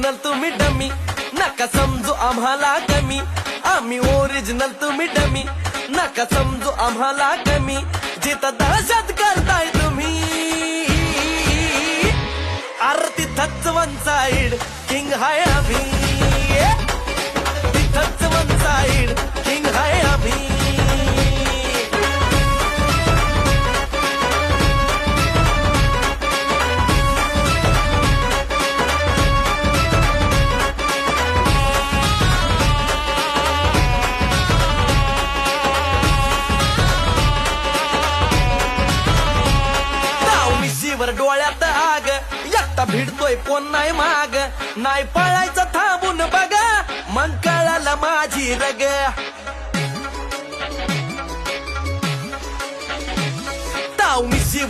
original तुम्ही dummy नका समजू आम्हाला कमी आम्ही ओरिजिनल तुम्ही डमी नका समजू आम्हाला कमी जिथं दहशत करताय तुम्ही आरती तिथंच वन साइड किंग हाय आम्ही तिथंच वन साइड किंग हाय आम्ही वर डोळ्यात आग एकटा भिडतोय कोण नाही माग नाही पळायचं थांबून बघा मग कळालं माझी रग ताव मिशी